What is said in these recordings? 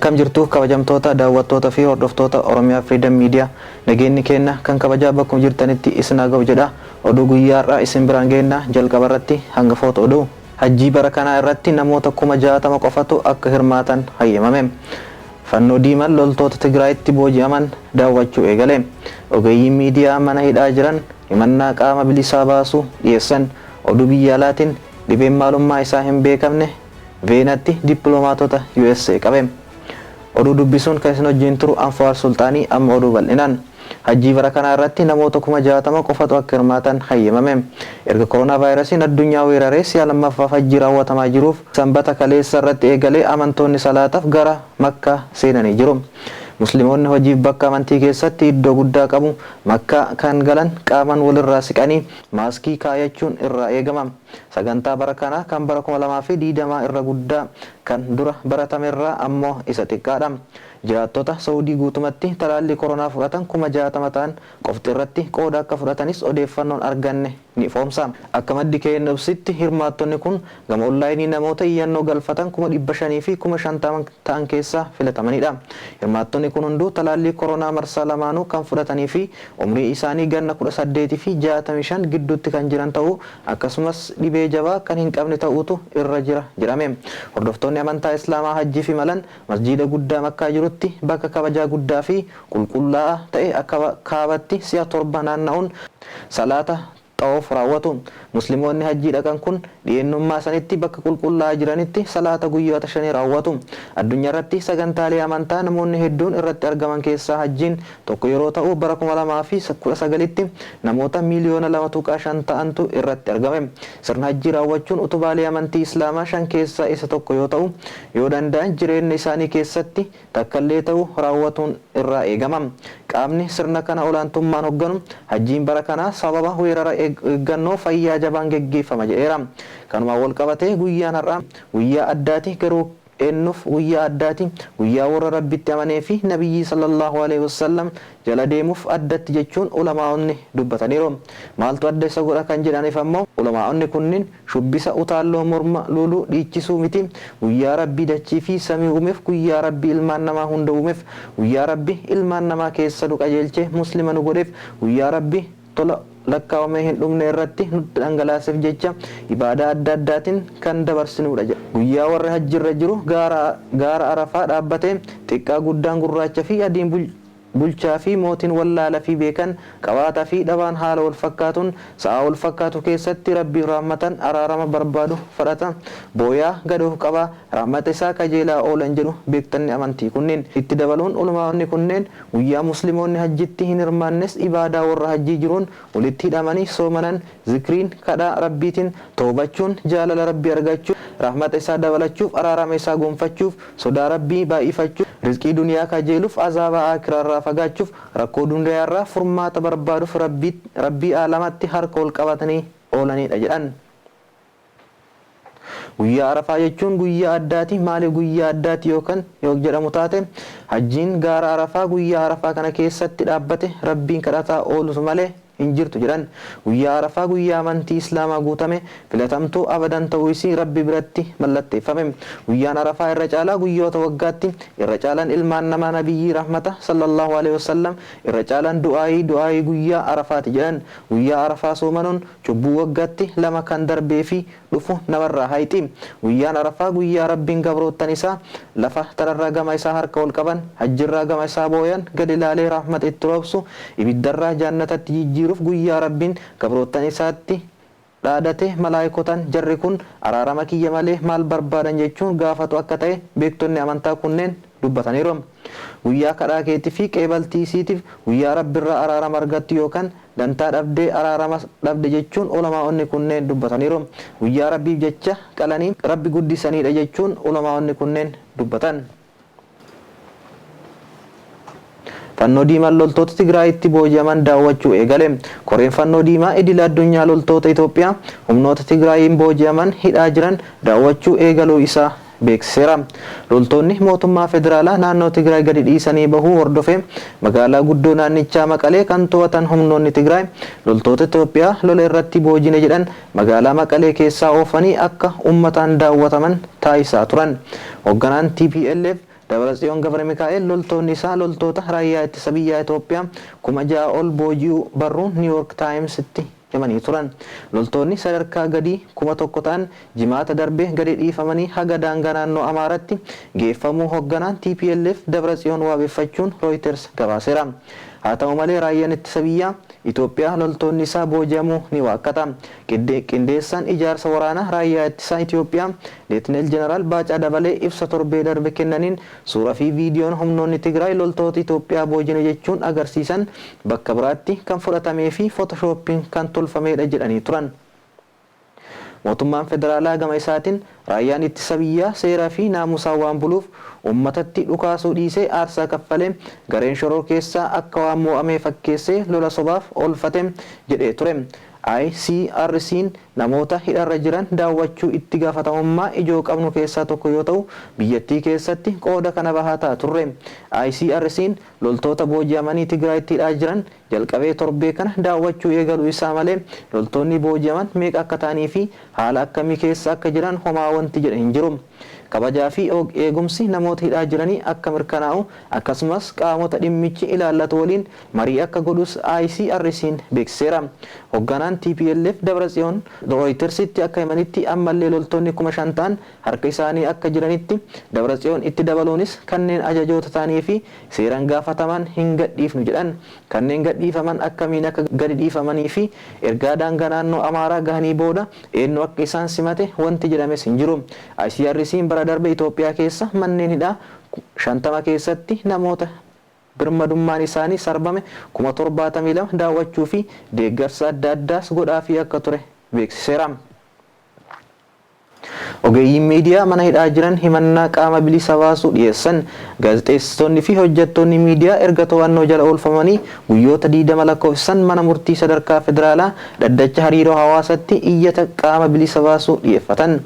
Akkam jirtu kabajamtoota daawwattoota fi hordoftoota Oromiyaa Freedom Media nageenyi kenna kan kabajaa bakkuma jirtanitti isin haa ga'u jedha. Oduu guyyaa har'aa isin biraan geenna jalqaba irratti hangafoota oduu. Hajjii bara kanaa irratti namoota 60,000 qofatu akka hirmaatan hayyamame. Fannoo diimaan loltoota Tigraayitti booji'aman daawwachuu eegale. Ogeeyyiin miidiyaa mana hidhaa jiran himannaa qaama bilisaa baasuu dhiyeessan. Oduu biyya alaatiin dhibeen maalummaa isaa hin beekamne Veenatti dippiloomaatota USA qabe. Oduu dubbisuun kan isin wajjin turu Anfaar Sultaanii amma oduu bal'inaan. Hajjii bara kanaa irratti namoota 60,000 qofatu akka hirmaatan hayyamame. Erga koronaa vaayirasiin addunyaa weeraree si'a lammaffaaf hajjii raawwatamaa jiruuf sanbata kaleessa irratti eegalee amantoonni salaataaf gara Makkaa seenanii jiru. Musliimoonni hojii bakka amantii keessatti iddoo guddaa qabu Makkaa kan galan qaaman walirraa siqanii maaskii kaayachuun irraa eegama. Sagantaa bara kanaa kan bara 2020 irra guddaa kan dura baratame irraa ammoo isa xiqqaadha. Jiraattota Saudii guutumatti talaalli koronaa fudhatan 60,000 ta'an qofti irratti qooda akka fudhatanis odeeffannoon arganne ni ifoomsa. Akka maddi keenya ibsitti hirmaattonni kun gama onlaayinii namoota iyyannoo galfatan 500,000 fi 50,000 ta'an keessaa filatamanidha. Hirmaattonni kun hunduu talaalli koronaa marsaa lamaanuu kan fudhatanii fi umrii isaanii ganna 18 fi 65 gidduutti kan jiran ta'uu akkasumas dhibee jabaa kan hin qabne ta'uutu irra jira jedhame. Hordoftoonni amantaa Islaamaa hajjii fi malan masjiida guddaa Makkaa jirutti bakka kabajaa guddaa fi qulqullaa'aa ta'e akka kaabatti si'a 7 naanna'uun salaata xawaaf raawwatu. Musliimoonni hajjii dhaqan kun dhiyeennummaa sanitti bakka qulqullaa'aa jiranitti salaata guyyoota 5 raawwatu. Addunyaa irratti sagantaalee amantaa namoonni hedduun irratti argaman keessaa hajjiin tokko yeroo ta'u bara 2019tti namoota miliyoona 2.5 ta'antu irratti argame. Sirna hajjii raawwachuun utubaalee amantii Islaamaa 5 keessaa isa tokko yoo ta'u yoo danda'an jireenya isaanii keessatti takkallee ta'u raawwatuun irraa eegama. Qaamni sirna kana olaantummaan hogganu hajjiin bara kanaa sababa weerara eeggannoo fayyaa jabaan geggeeffama jedheera. Kanumaan wal qabatee guyyaan har'aa guyyaa addaati garuu eennuuf guyyaa addaati guyyaa warra rabbitti amanee fi nabiyyi sallallahu alaihi wasallam jala deemuuf addatti jechuun ulamaa'onni dubbataniiru. Maaltu adda isa godha kan jedhaniif ammoo ulamaa'onni kunniin shubbisa utaalloo morma luluu dhiichisuu miti. Guyyaa rabbii dachii fi samii uumeef guyyaa rabbii ilmaan namaa hunda uumeef guyyaa rabbii ilmaan namaa keessa nu qajeelchee muslima nu godheef guyyaa rabbii tola lakkaawamee hin dhumne irratti nutti dhangalaaseef jecha ibaadaa adda addaatiin kan dabarsinudha. Guyyaa warra hajjirra jiru gaara Arafaa dhaabbatee xiqqaa guddaan gurraacha fi adiin bulchaa fi mootiin wallaala fi beekan qabaataa fi dhabaan haala wal fakkaatuun sa'a wal fakkaatu keessatti rabbii rahmatan araarama barbaadu fudhata booyaa gadoof qabaa rahmata isaa kajeelaa oolan jedhu beektanni amantii kunneen. Itti dabaluun ulamaa'onni kunneen guyyaa musliimoonni hajjitti hin hirmaannes ibaadaa warra hajjii jiruun walitti hidhamanii soomanan zikriin kadhaa rabbiitiin toobachuun jaalala rabbii argachuuf rahmata isaa dabalachuuf araarama isaa gonfachuuf sodaa rabbii baay'ifachuuf rizqii duniyaa kajeeluuf azaaba akiraarraa fagaachuuf rakkoo duniyaarraa furmaata barbaaduuf rabbii aalamatti harka ol qabatanii oolanidha jedhan. Guyyaa Arafaa jechuun guyyaa addaati. Maaliif guyyaa addaati yookaan yoo jedhamu taate hajjiin gaara Arafaa guyyaa Arafaa kana keessatti dhaabbate rabbiin kadhataa oolu malee hin jirtu jedhan. Guyyaa Arafaa guyyaa amantii Islaamaa guutame filatamtuu abadan ta'uu isii rabbi biratti mallatteeffame. Guyyaan Arafaa irra caalaa guyyoota waggaatti irra caalaan ilmaan namaa nabiyyi rahmata sallallahu alaihi wasallam irra caalaan du'aayii guyyaa Arafaati jedhan. Guyyaa Arafaa soomanuun cubbuu waggaatti lama kan darbee fi dhufu namarraa hayxi. Guyyaan Arafaa guyyaa rabbiin gabroottan isaa lafa tararraa gama isaa harka ol qaban hajjirraa gama isaa booyan gad ilaalee rahmata itti roobsu ibiddarraa jaannatatti jijjiiruuf guyyaa rabbiin gabroottan isaatti dhaadate malaayikotaan jarri kun araarama kiyya malee maal barbaadan jechuun gaafatu akka ta'e beektonni amantaa kunneen dubbataniiru. Guyyaa kadhaa keetii fi qeebaltii isiitiif guyyaa rabbirraa araarama argattu yookaan dantaa dhabdee araarama dhabde jechuun ulamaa'onni kunneen dubbataniiru. Guyyaa rabbiif jecha qalanii rabbi guddisanidha jechuun ulamaa'onni kunneen dubbatan. Fannoo diimaa loltoota Tigraayitti booji'aman daawwachuu eegale. Koreen fannoo diimaa idil addunyaa loltoota Itoophiyaa humnoota Tigraayiin booji'aman hidhaa jiran daawwachuu eegaluu isaa beeksiseera. Loltoonni mootummaa federaalaa naannoo Tigraay gadi dhiisanii bahuu hordofee magaalaa guddoo naannichaa Maqalee kan to'atan humnoonni Tigraay loltoota Itoophiyaa lola irratti boojine jedhan magaalaa Maqalee keessaa oofanii akka ummataan daawwataman taasisaa turan. Hoogganaan TPLF Dabratsiyoon Gabra Mikaa'el loltoonni isaa loltoota raayyaa ittisa biyyaa Itoophiyaa 6,000 ol booji'uu barruun New York Times itti himanii turan. Loltoonni sadarkaa gadii 1,000 ta'an jimaata darbee gadi dhiifamanii haga daangaa naannoo Amaaratti geeffamuu hoogganaan TPLF Dabratsiyoon waabeffachuun Reuters gabaaseera. Haa ta'u malee raayyaan ittisa biyyaa Itoophiyaa loltoonni isaa booji'amuu ni waakkata. Qindeessaan ijaarsa waraanaa raayyaa ittisaa Itoophiyaa Leetinaal Jeneraal Baacaa Dabalee ibsa torbee darbe kennaniin suuraa fi viidiyoon humnoonni Tigraay loltoota Itoophiyaa boojine jechuun agarsiisan bakka biraatti kan fudhatamee fi footoshoopiin kan tolfamedha jedhanii turan. Mootummaan federaalaa gama isaatiin raayyaan ittisa biyyaa seeraa fi naamusaan waan buluuf uummatatti dhukaasuu dhiisee aarsaa kaffalee gareen shoror keessaa akka waan mo'amee fakkeessee lola sobaaf oolfate jedhee ture. ICRC'n namoota hidharra jiran daawwachuu itti gaafatamummaa ijoo qabnu keessaa tokko yoo ta'u biyyattii keessatti qooda kana bahataa turre. ICRC'n loltoota booji'amanii Tigraayitti hidhaa jiran jalqabee torbee kana daawwachuu eegaluu isaa malee loltoonni booji'aman meeqa akka ta'anii fi haala akkamii keessa akka jiran homaa wanti jedhe hin jiru. Kabajaa fi eegumsi namoota hidhaa jiranii akka mirkanaa'u akkasumas qaamota dhimmichi ilaallatu waliin marii akka godhus ICRC'n beeksiseera. Hoogganaan TPLF Dabratsiyoon Reutersitti akka himanitti ammallee loltoonni 5,000 ta'an harka isaanii akka jiranitti Dabratsiyoon itti dabaluunis kanneen ajajoota ta'anii fi seeraan gaafataman hin gadhiifnu jedhan. Kanneen gadhiifaman akkamiin akka gadi dhiifamanii fi ergaa daangaa naannoo Amaaraa gahanii booda eenyu akka isaan simate wanti jedhames hin jiru. ICRC'n bara darbe Itoophiyaa keessa manneen hidhaa 50 keessatti namoota birmadummaan isaanii sarbame 72,000 daawwachuu fi deeggarsa adda addaas godhaafii akka ture beeksiseera. Ogeeyyiin miidiyaa mana hidhaa jiran himannaa qaama bilisa baasuu dhiyeessan. Gaazexeessitoonni fi hojjettoonni miidiyaa erga to'annoo jala oolfamanii guyyoota 20 lakkoofsisan mana murtii sadarkaa federaalaa dhaddacha hariiroo hawaasatti iyyata qaama bilisa baasuu dhiyeeffatan.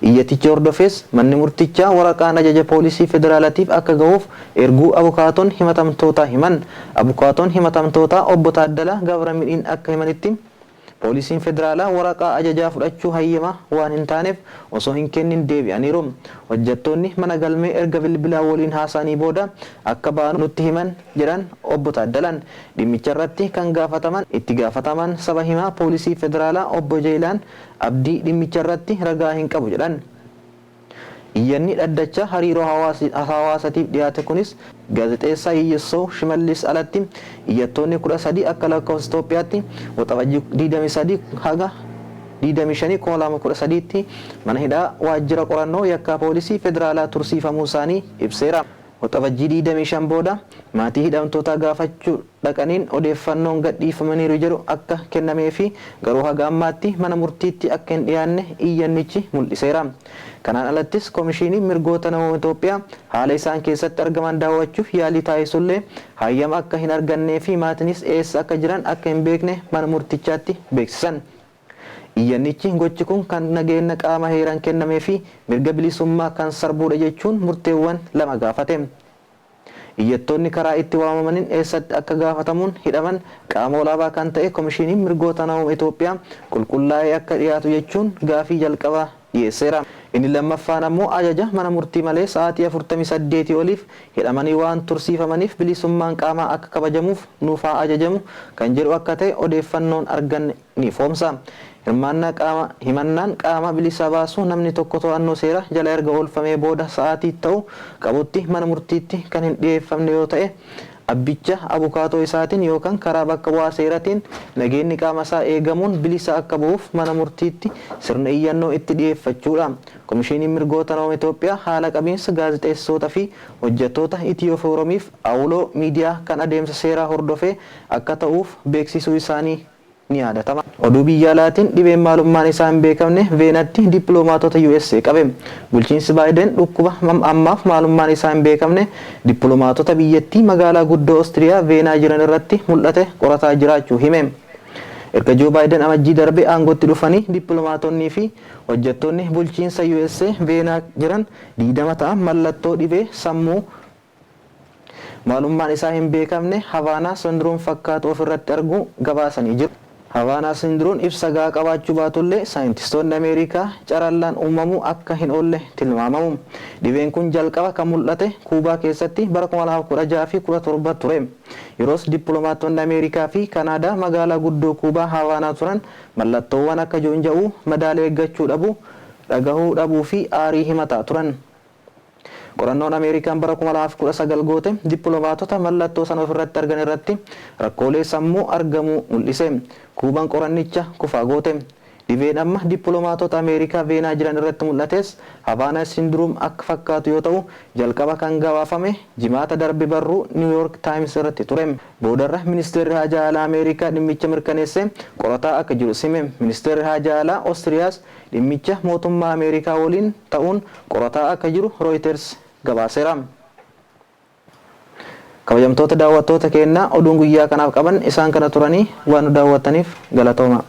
Iyyaticha hordofees manni murtichaa waraqaan ajaja poolisii federaalaatiif akka gahuuf erguu abukaatoon himatamtootaa himan. Abukaatoon himatamtootaa obbo Taaddalaa Gabramidhiin akka himanitti poolisiin federaalaa waraqaa ajajaa fudhachuu hayyama waan hin taaneef osoo hin kennin deebi'aniiru. Hojjettoonni mana galmee erga bilbilaa waliin haasanii booda akka baanu nutti himan jedhan obbo Taaddalaan. Dhimmicha irratti kan gaafataman itti gaafataman saba himaa poolisii federaalaa obbo Jeelaan Abdii dhimmicha irratti ragaa hin qabu jedhan. Iyyanni dhaddacha hariiroo hawaasaatiif dhiyaate kunis gaazexeessaa Hiyyesoo Shimallis alatti iyyattoonni 13 akka lakkoofsa Itoophiyaatti waxabajjii 23 haga 25/2013tti mana hidhaa waajjira qorannoo yakkaa poolisii federaalaa tursiifamuu isaanii ibseera. Waxabajjii 25 booda maatii hidhamtootaa gaafachuu dhaqaniin odeeffannoon gadhiifamaniiru jedhu akka kennamee fi garuu haga ammaatti mana murtiitti akka hin dhiyaanne iyyannichi mul'iseera. Kanaan alattis Komishinii Mirgoota Namoota Itoophiyaa haala isaan keessatti argaman daawwachuuf yaalii taasisullee hayyama akka hin argannee fi maatiinis eessa akka jiran akka hin beekne mana murtichaatti beeksisan. Iyyannichi gochi kun kan nageenya qaama heeraan kennamee fi mirga bilisummaa kan sarbuudha jechuun murteewwan lama gaafate. Iyyattoonni karaa itti waamamaniin eessatti akka gaafatamuun hidhaman qaama olaanaa kan ta'e Komishinii Mirgoota Namoota Itoophiyaa qulqullaa'ee akka dhiyaatu jechuun gaafii jalqabaa dhiyeesseera. Inni lammaffaan ammoo ajaja mana murtii malee sa'aatii 48 oliif hidhamanii waan tursiifamaniif bilisummaan qaamaa akka kabajamuuf nuufaa ajajamu kan jedhu akka ta'e odeeffannoon arganne ni ifoomsa. Himannaan qaama bilisa baasuu namni tokko to'annoo seera jala erga oolfamee booda sa'aatii ta'u qabutti mana murtiitti kan hin dhiyeeffamne yoo ta'e abbicha abukaatoo isaatiin yookaan karaa bakka bu'aa seeratiin nageenyi qaama isaa eegamuun bilisa akka bu'uuf mana murtiitti sirna iyyannoo itti dhiyeeffachuudha. Komishiniin Mirgoota Namoota Itoophiyaa haala qabiinsa gaazexeessitoota fi hojjettoota Itiyoo Foorumiif awuloo miidiyaa kan adeemsa seeraa hordofee akka ta'uuf beeksisuu isaanii ni yaadatama. Oduu biyya alaatiin dhibeen maalummaan isaa hin beekamne Veenatti dippiloomaatota USA qabe. Bulchiinsi Baayiden dhukkuba ammaaf maalummaan isaa hin beekamne dippiloomaatota biyyattii magaalaa guddoo Oostiriyaa Veenaa jiran irratti mul'ate qorataa jiraachuu hime. Erga Joo Baayiden amajjii darbe aangootti dhufanii dippiloomaatonnii fi hojjettoonni bulchiinsa USA Veenaa jiran 20 ta'an mallattoo dhibee sammuu maalummaan isaa hin beekamne Havaanaa Sindiroom fakkaatu ofirratti arguu gabaasanii jiru. Havaana Sindiroon ibsa gahaa qabaachuu baatullee saayintistoonni Ameerikaa carallaan uumamuu akka hin oolle tilmaamamu. Dhibeen kun jalqaba kan mul'ate Kuubaa keessatti bara 2016 fi 17 ture. Yeroos dippiloomaatonni Ameerikaa fi Kanaadaa magaalaa guddoo Kuubaa Havaanaa turan mallattoowwan akka joonja'uu, madaala eeggachuu dhabuu, dhagahuu dhabuu fi aarii himataa turan. Qorannoon Ameerikaan bara 2019 goote dippiloomaatota mallattoo sana ofirratti argan irratti rakkoolee sammuu argamuu mul'ise. Kuubaan qorannicha kufaa goote. Dhibeen amma dippiloomaatota Ameerikaa Veenaa jiran irratti mul'ates Havaana Sindiroom akka fakkaatu yoo ta'u jalqaba kan gabaafame jimaata darbe barruu New York Times irratti ture. Boodarra ministeerri haajaa alaa Ameerikaa dhimmicha mirkaneesse qorataa akka jiru hime. Ministeerri haajaa alaa Oostiriyaas dhimmicha mootummaa Ameerikaa waliin ta'uun qorataa akka jiru Reuters gabaaseera. Kabajamtoota daawwattoota keenyaa oduun guyyaa kanaaf qaban isaan kana turanii waan nu daawwattaniif galatooma.